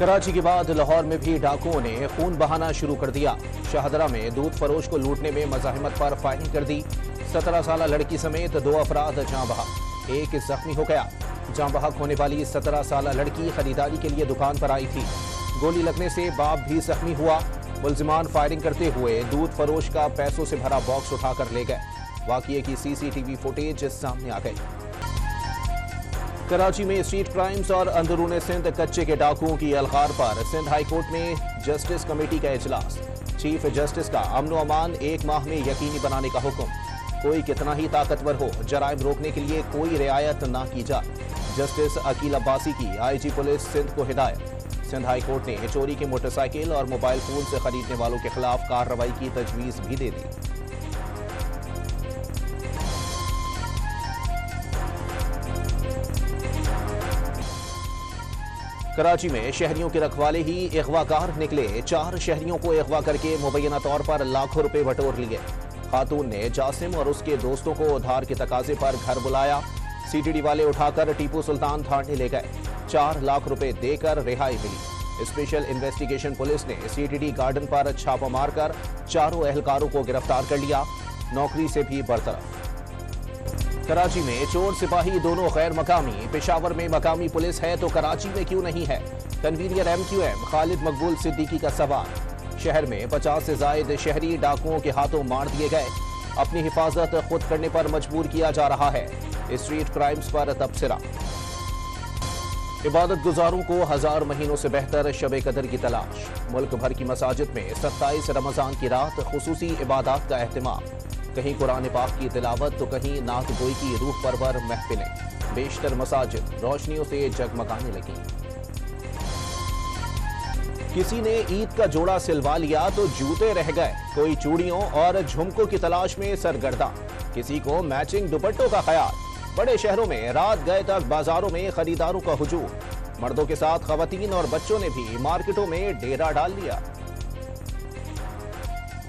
कराची के बाद लाहौर में भी डाकुओं ने खून बहाना शुरू कर दिया। शाहदरा में दूध फरोश को लूटने में मज़ाहिमत पर फायरिंग कर दी। 17 साल लड़की समेत 2 अफराद जाँ बहक, एक जख्मी हो गया। जाँ बहक होने वाली 17 साल लड़की खरीदारी के लिए दुकान पर आई थी। गोली लगने से बाप भी जख्मी हुआ। मुल्जिमान फायरिंग करते हुए दूध फरोश का पैसों से भरा बॉक्स उठाकर ले गए। वाक़ये की CCTV फुटेज सामने आ गई। कराची में स्ट्रीट क्राइम्स और अंदरून सिंध कच्चे के डाकुओं की अलगार पर सिंध हाई कोर्ट में जस्टिस कमेटी का इजलास। चीफ जस्टिस का अमन व अमान 1 माह में यकीनी बनाने का हुक्म। कोई कितना ही ताकतवर हो, जराइम रोकने के लिए कोई रियायत ना की जाए। जस्टिस अकील अब्बासी की IG पुलिस सिंध को हिदायत। सिंध हाई कोर्ट ने चोरी के मोटरसाइकिल और मोबाइल फोन से खरीदने वालों के खिलाफ कार्रवाई की तजवीज भी दे दी। कराची में शहरियों के रखवाले ही अगवाकार निकले। 4 शहरियों को अगवा करके मुबैना तौर पर लाखों रुपए बटोर लिए। खातून ने जासिम और उसके दोस्तों को उधार के तकाजे पर घर बुलाया। CTD वाले उठाकर टीपू सुल्तान थाने ले गए। 4 लाख रुपए देकर रिहाई मिली। स्पेशल इन्वेस्टिगेशन पुलिस ने CTD गार्डन पर छापा मारकर 4 एहलकारों को गिरफ्तार कर लिया। नौकरी से भी बरतरफ। कराची में चोर सिपाही दोनों गैर मकामी। पेशावर में मकामी पुलिस है तो कराची में क्यों नहीं है? कन्वीनियर MQM खालिद मकबूल सिद्दीकी का सवाल। शहर में 50 से जायद शहरी डाकुओं के हाथों मार दिए गए। अपनी हिफाजत खुद करने पर मजबूर किया जा रहा है। स्ट्रीट क्राइम्स पर तबसरा। इबादत गुजारों को 1000 महीनों से बेहतर शब कदर की तलाश। मुल्क भर की मसाजिद में 27 रमजान की रात खुसूसी इबादत का एहतमाम। कहीं कुरान पाक की तिलावत तो कहीं नात गोई की रूह परवर महफिलें। बेशतर मसाजिद रोशनियों से जगमगाने लगी। किसी ने ईद का जोड़ा सिलवा लिया तो जूते रह गए। कोई चूड़ियों और झुमकों की तलाश में सरगर्दा। किसी को मैचिंग दुपट्टों का ख्याल। बड़े शहरों में रात गए तक बाजारों में खरीदारों का हुजूम। मर्दों के साथ खवातीन और बच्चों ने भी मार्केटों में डेरा डाल लिया।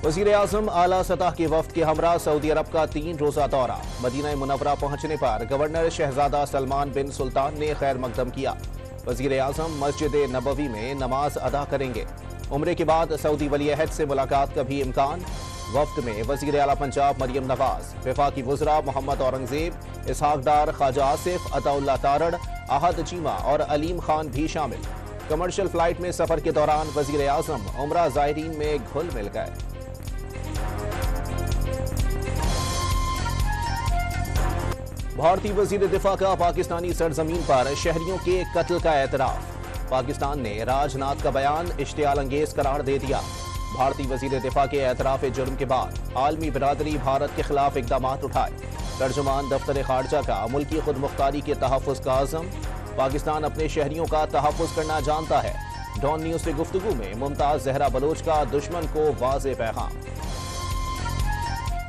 वज़ीर आज़म आला सतह के वफ्द के हमरा सऊदी अरब का 3 रोज़ा दौरा। मदीना मुनव्वरा पहुंचने पर गवर्नर शहजादा सलमान बिन सुल्तान ने खैर मकदम किया। वज़ीर आज़म मस्जिद नबवी में नमाज अदा करेंगे। उम्रे के बाद सऊदी वली अहद से मुलाकात का भी इम्कान। वफ्द में वज़ीर आला पंजाब मरियम नवाज, वफाकी वज़रा मोहम्मद औरंगजेब, इसहाक डार, ख्वाजा आसिफ, अताउल्लाह तारड़, आहद चीमा और अलीम खान भी शामिल। कमर्शियल फ्लाइट में सफर के दौरान वज़ीर आज़म उम्रा ज़ायरीन में घुल मिल गए। भारतीय वज़ीर दिफा का पाकिस्तानी सरजमीन पर शहरियों के कत्ल का एतराफ। पाकिस्तान ने राजनाथ का बयान इश्तियाल अंगेज करार दे दिया। भारतीय वज़ीर दिफा के एतराफ जुर्म के बाद आलमी बिरादरी भारत के खिलाफ इक़दाम उठाए। तर्जुमान दफ्तर खारजा का मुल्की खुद मुख्तारी के तहफ़्फ़ुज़ का आज़म। पाकिस्तान अपने शहरियों का तहफ़्फ़ुज़ करना जानता है। डॉन न्यूज़ से गुफ्तगू में मुमताज़ जहरा बलोच का दुश्मन को वाज़े पैगाम।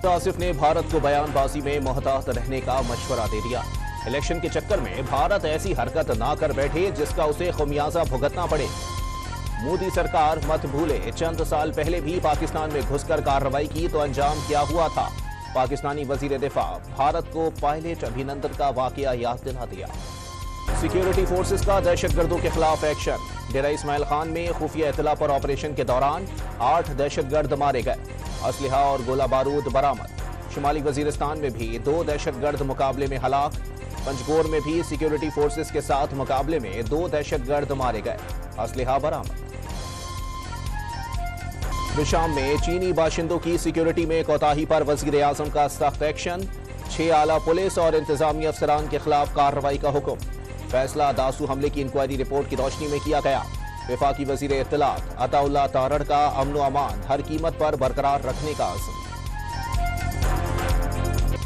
आसिफ ने भारत को बयानबाजी में मोहतात रहने का मशवरा दे दिया। इलेक्शन के चक्कर में भारत ऐसी हरकत ना कर बैठे जिसका उसे खमियाजा भुगतना पड़े। मोदी सरकार मत भूले, चंद साल पहले भी पाकिस्तान में घुसकर कार्रवाई की तो अंजाम क्या हुआ था। पाकिस्तानी वजीर दिफा भारत को पायलट अभिनंदन का वाकया याद दिला दिया। सिक्योरिटी फोर्सेस का दहशतगर्दों के खिलाफ एक्शन। डेरा इस्माइल खान में खुफिया इत्तला पर ऑपरेशन के दौरान 8 दहशतगर्द मारे गए। असलहा और गोला बारूद बरामद। शुमाली वजीरिस्तान में भी 2 दहशतगर्द मुकाबले में हलाक। पंजगोर में भी सिक्योरिटी फोर्सेस के साथ मुकाबले में 2 दहशतगर्द मारे गए। असलहा बरामद। शाम में चीनी बाशिंदों की सिक्योरिटी में कोताही पर वजीर आजम का सख्त एक्शन। 6 आला पुलिस और इंतजामी अफसरान के खिलाफ कार्रवाई का हुक्म। फैसला दासू हमले की इंक्वायरी रिपोर्ट की रोशनी में किया गया। वफाकी वजीर इत्तलात अताउल्लाह तारड़ का अमन व अमान हर कीमत पर बरकरार रखने का आज़म।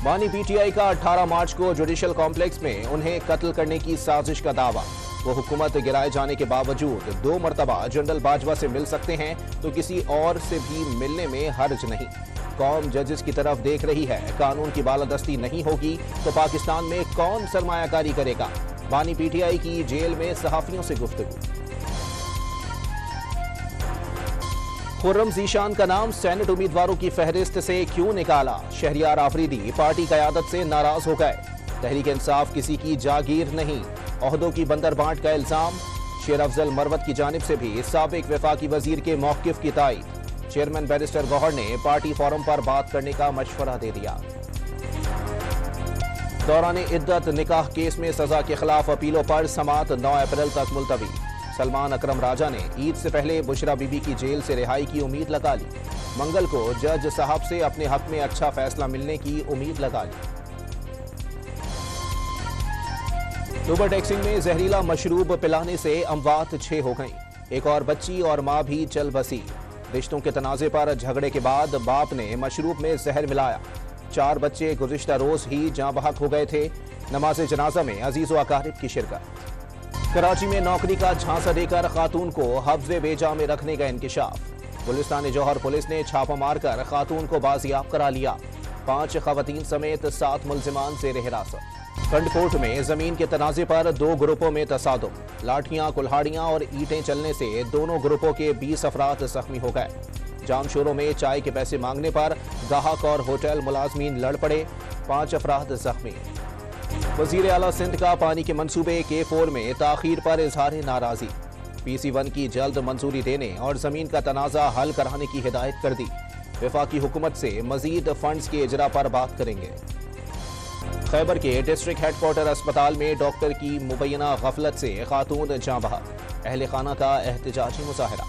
बानी PTI का 18 मार्च को जुडिशल कॉम्प्लेक्स में उन्हें कत्ल करने की साजिश का दावा। वो हुकूमत गिराए जाने के बावजूद 2 मरतबा जनरल बाजवा से मिल सकते हैं तो किसी और से भी मिलने में हर्ज नहीं। कौम जजेस की तरफ देख रही है। कानून की बालादस्ती नहीं होगी तो पाकिस्तान में कौन सरमायाकारी करेगा। बानी PTI की जेल में सहाफियों से गुफ्तगू। खुर्रम ज़ीशान का नाम सेनेट उम्मीदवारों की फहरिस्त से क्यों निकाला? शहरियार आफरीदी पार्टी क़यादत से नाराज हो गए। तहरीक इंसाफ किसी की जागीर नहीं। ओहदों की बंदरबांट का इल्जाम। शेर अफजल मरवत की जानिब से भी साबिक वफाकी वजीर के मौक़िफ़ की तायीद। चेयरमैन बैरिस्टर गौहर ने पार्टी फोरम पर बात करने का मशवरा दे दिया। दौरान इद्दत निकाह केस में सजा के खिलाफ अपीलों पर समाअत 9 अप्रैल तक मुलतवी। सलमान अकरम राजा ने ईद से पहले बुशरा बीबी की जेल से रिहाई की उम्मीद लगा ली। मंगल को जज साहब से अपने हक में अच्छा फैसला मिलने की उम्मीद लगा ली। ओवर टैक्सिंग में जहरीला मशरूब पिलाने से अमवात 6 हो गईं। एक और बच्ची और मां भी चल बसी। रिश्तों के तनाजे पर झगड़े के बाद बाप ने मशरूब में जहर मिलाया। 4 बच्चे गुज़िश्ता रोज ही जाँ बहक हो गए थे। नमाज जनाजा में अजीज व अकारिब की शिरकत। कराची में नौकरी का झांसा देकर खातून को हफ्ज़े बेजा में रखने का इंकिशाफ। गुलिस्तान जौहर पुलिस ने छापा मारकर खातून को बाजियाब करा लिया। 5 खवातीन समेत 7 मुल्जिमान ज़ेर हिरासत। कंडकोट में जमीन के तनाजे पर 2 ग्रुपों में तसादुम। लाठियां, कुल्हाड़ियां और ईंटें चलने से दोनों ग्रुपों के 20 अफराद जख्मी हो गए। जाम शोरों में चाय के पैसे मांगने पर गाहक और होटल मुलाजमीन लड़ पड़े। 5 अफराद जख्मी। वजीर आला सिंध का पानी के मंसूबे K4 में ताखीर पर इजहार नाराजी। PC1 की जल्द मंजूरी देने और जमीन का तनाजा हल कराने की हिदायत कर दी। वफाकी हुकूमत से मजीद फंड्स के इजरा पर बात करेंगे। खैबर के डिस्ट्रिक्ट हेडक्वार्टर अस्पताल में डॉक्टर की मुबैना गफलत से खातून जाँ बहक। अहले खाना का एहतजाजी मुजाहरा।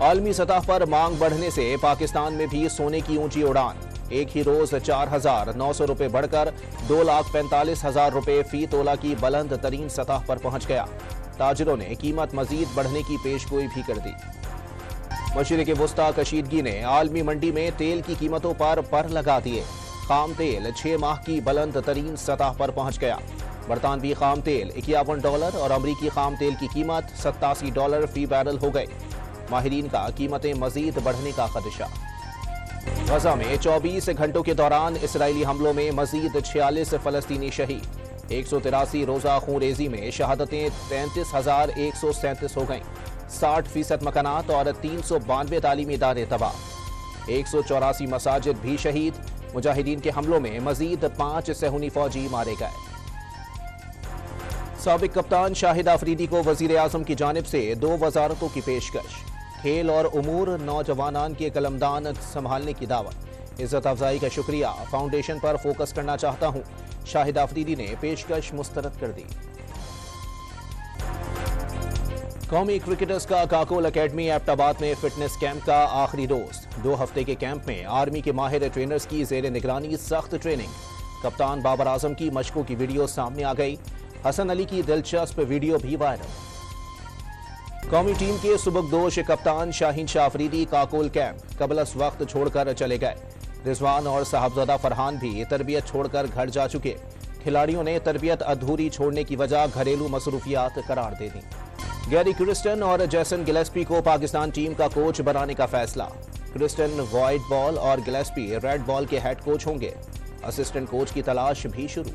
आलमी सतह पर मांग बढ़ने से पाकिस्तान में भी सोने की ऊंची उड़ान। एक ही रोज 4,900 रुपए बढ़कर 2,45,000 रुपए फी तोला की बुलंद तरीन सतह पर पहुंच गया। ताजिरों ने कीमत मजीद बढ़ने की पेशगोई भी कर दी। मशरिक़ वुस्ता कशीदगी ने आलमी मंडी में तेल की कीमतों पर लगा दिए। खाम तेल 6 माह की बुलंद तरीन सतह पर पहुंच गया। बरतानवी खाम तेल $51 और अमरीकी खाम तेल की कीमत $87 फी बैरल हो गए। माहिरीन का कीमतें मजीद बढ़ने का खदशा। गजा में 24 घंटों के दौरान इसराइली हमलों में मजीद 46 फलस्तीनी शहीद। 183 रोजा खूनरेजी में शहादतें 33,137 हो गईं। 60% मकानात और 392 तालीमी इदारे तबाह। 184 मसाजिद भी शहीद। मुजाहिदीन के हमलों में मजीद 5 सहूनी फौजी मारे गए। साबिक कप्तान शाहिद आफरीदी को वजीर आजम की जानिब से 2 वजारतों की पेशकश। खेल और उमूर नौजवानान के कलमदान संभालने की दावत। इज्जत अफजाई का शुक्रिया, फाउंडेशन पर फोकस करना चाहता हूं। शाहिद आफरीदी ने पेशकश मुस्तरद कर दी। कौमी क्रिकेटर्स का काकोल अकेडमी एबटाबाद में फिटनेस कैंप का आखिरी रोज। 2 हफ्ते के कैंप में आर्मी के माहिर ट्रेनर्स की जेर निगरानी सख्त ट्रेनिंग। कप्तान बाबर आजम की मशकों की वीडियो सामने आ गई। हसन अली की दिलचस्प वीडियो भी वायरल। कौमी टीम के सुबकदोश कप्तान शाहीन शाह अफरीदी काकोल कैंप कबलस वक्त छोड़कर चले गए। रिजवान और साहबजादा फरहान भी तरबियत छोड़कर घर जा चुके। खिलाड़ियों ने तरबियत अधूरी छोड़ने की वजह घरेलू मसरूफियात करार दे दी। गैरी क्रिस्टन और जैसन गिलेस्पी को पाकिस्तान टीम का कोच बनाने का फैसला। क्रिस्टन व्हाइट बॉल और गिलेस्पी रेड बॉल के हेड कोच होंगे। असिस्टेंट कोच की तलाश भी शुरू।